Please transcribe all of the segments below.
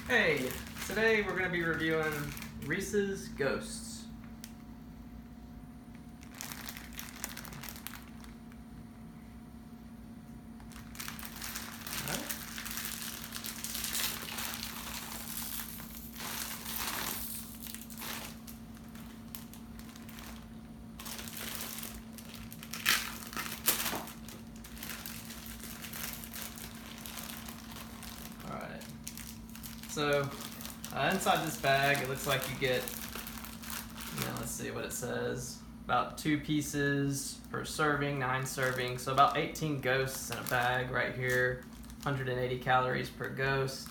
Hey, today we're going to be reviewing Reese's Ghosts. Alright, so inside this bag it looks like you get, let's see what it says, about 2 pieces per serving, 9 servings, so about 18 ghosts in a bag right here, 180 calories per ghost.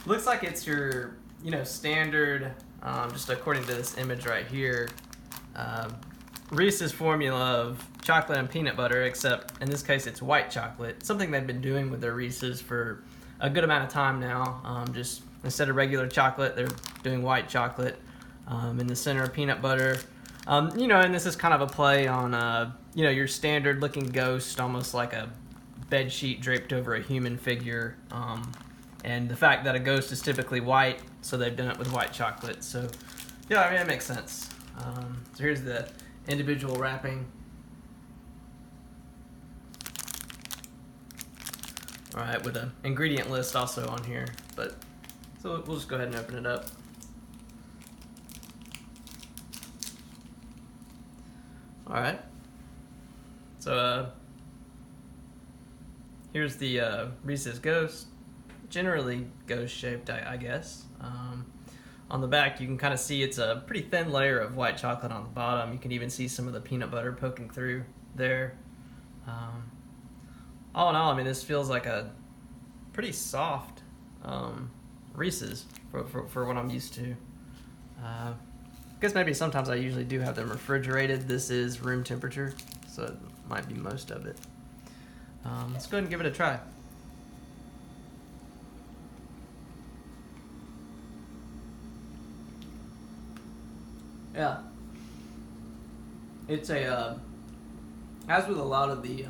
Looks like it's your, standard, just according to this image right here, Reese's formula of chocolate and peanut butter, except in this case it's white chocolate. Something they've been doing with their Reese's for a good amount of time now. Just instead of regular chocolate, they're doing white chocolate. In the center of peanut butter. And this is kind of a play on, your standard looking ghost, almost like a bed sheet draped over a human figure. And the fact that a ghost is typically white, so they've done it with white chocolate. So, yeah, I mean, it makes sense. So here's the individual wrapping. All right, with an ingredient list also on here. So we'll just go ahead and open it up. All right. So here's the Reese's Ghost. Generally ghost shaped, I guess. On the back, you can kind of see it's a pretty thin layer of white chocolate on the bottom. You can even see some of the peanut butter poking through there. All in all, I mean, this feels like a pretty soft Reese's for what I'm used to. I guess maybe sometimes I usually do have them refrigerated. This is room temperature, so it might be most of it. Let's go ahead and give it a try. Yeah. It's as with a lot of the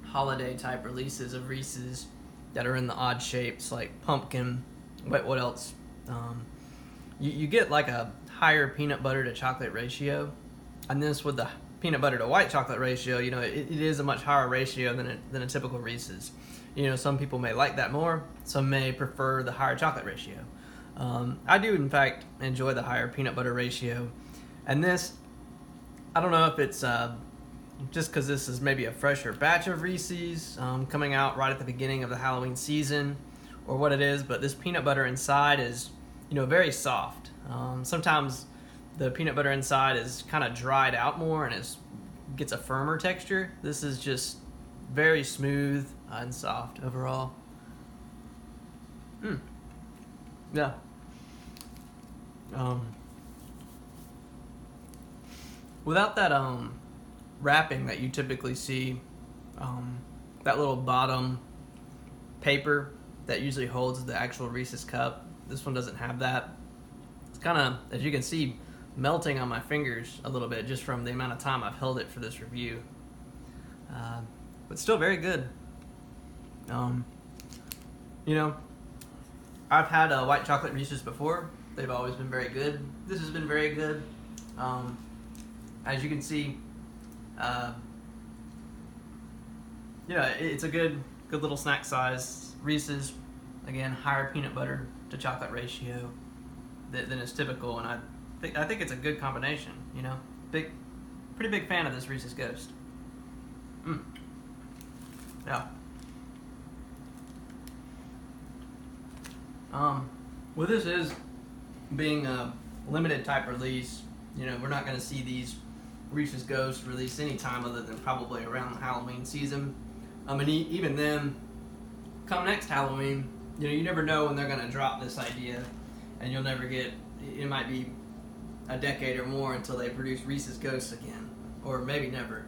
holiday type releases of Reese's that are in the odd shapes like pumpkin, what else? You get like a higher peanut butter to chocolate ratio, and this with the peanut butter to white chocolate ratio, it is a much higher ratio than a typical Reese's. Some people may like that more, some may prefer the higher chocolate ratio. I do in fact enjoy the higher peanut butter ratio, and this, I don't know if it's just because this is maybe a fresher batch of Reese's coming out right at the beginning of the Halloween season, or what it is, but this peanut butter inside is very soft. Sometimes the peanut butter inside is kind of dried out more and gets a firmer texture. This is just very smooth and soft overall. Yeah. Without that wrapping that you typically see, that little bottom paper that usually holds the actual Reese's cup, this one doesn't have that. It's kind of, as you can see, melting on my fingers a little bit just from the amount of time I've held it for this review. But still very good. I've had white chocolate Reese's before. They've always been very good. This has been very good. As you can see, it's a good little snack size. Reese's, again, higher peanut butter to chocolate ratio than is typical, and I think it's a good combination. Pretty big fan of this Reese's Ghost. Yeah. Well, this is being a limited type release. We're not going to see these Reese's Ghosts released any time other than probably around the Halloween season. And even then, come next Halloween, you never know when they're going to drop this idea, and you'll never get. It might be a decade or more until they produce Reese's Ghosts again, or maybe never.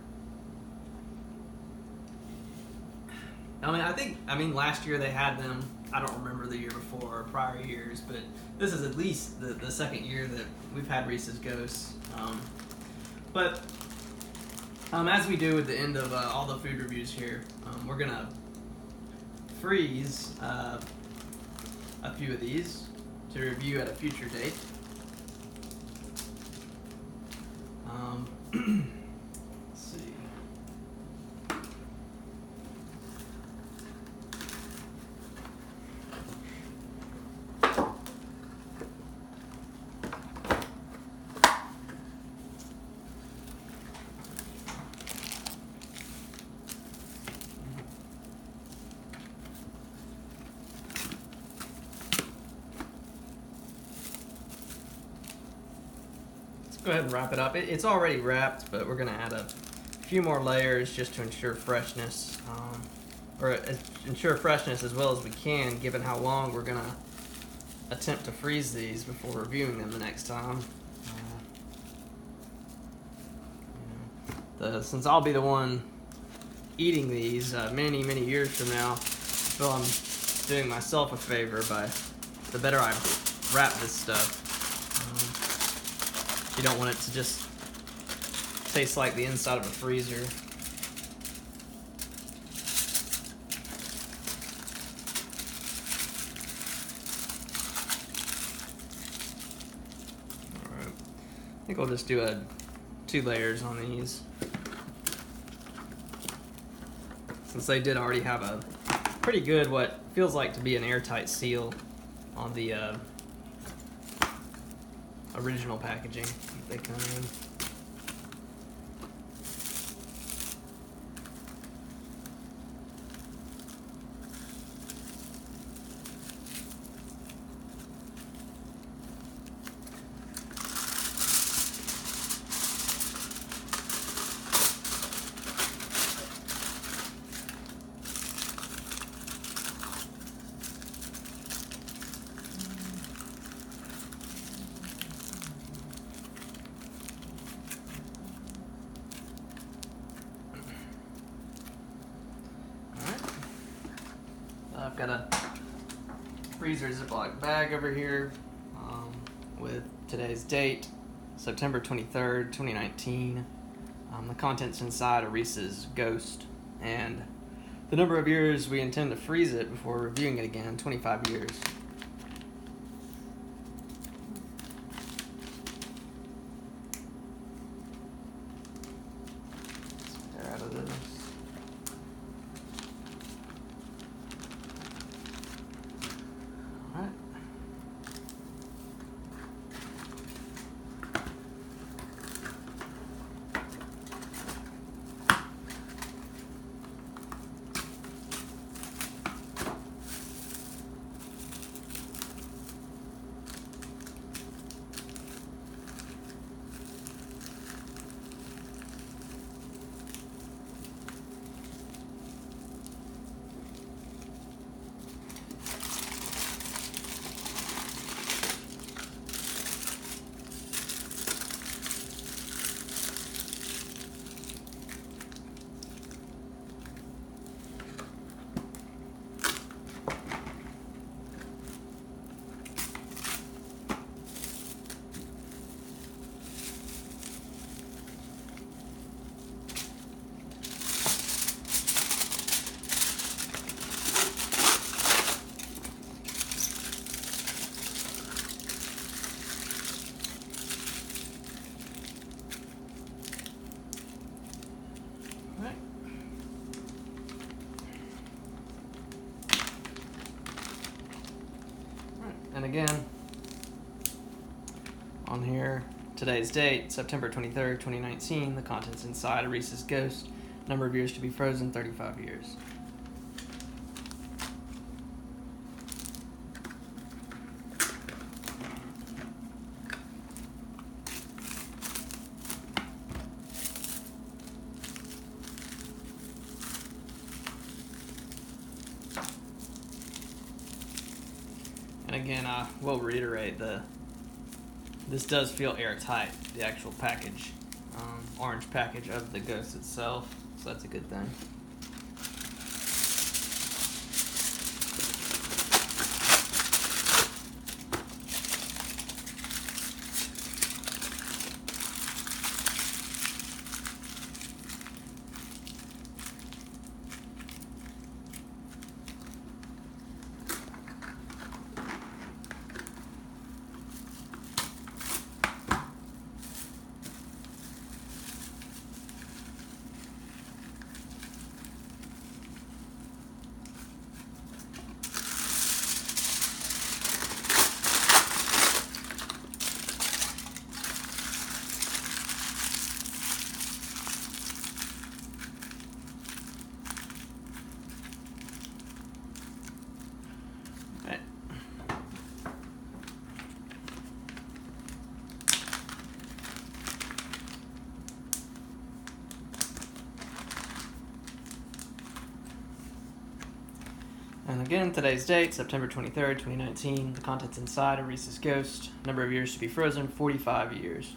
I mean, last year they had them. I don't remember the year before or prior years, but this is at least the second year that we've had Reese's Ghosts. But as we do at the end of all the food reviews here, we're gonna freeze a a few of these to review at a future date. Let's see. Go ahead and wrap it up. It's already wrapped, but we're going to add a few more layers just to ensure freshness, or ensure freshness as well as we can, given how long we're going to attempt to freeze these before reviewing them the next time. Since I'll be the one eating these many years from now, I feel I'm doing myself a favor by the better I wrap this stuff. You don't want it to just taste like the inside of a freezer. Alright, I think we'll just do 2 layers on these. Since they did already have a pretty good, what feels like to be an airtight seal on the original packaging they come in. I've got a freezer Ziploc bag over here with today's date, September 23rd, 2019. The contents inside are Reese's Ghost, and the number of years we intend to freeze it before reviewing it again, 25 years. Let's get out of this. And again, on here, today's date, September 23rd, 2019, the contents inside a Reese's Ghost, number of years to be frozen, 35 years. And again, I will reiterate, this does feel airtight, the actual package, orange package of the Ghost itself, so that's a good thing. Again, today's date, September 23rd, 2019. The contents inside of Reese's Ghost. Number of years to be frozen, 45 years.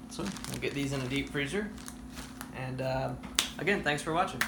So we'll get these in a deep freezer. And again, thanks for watching.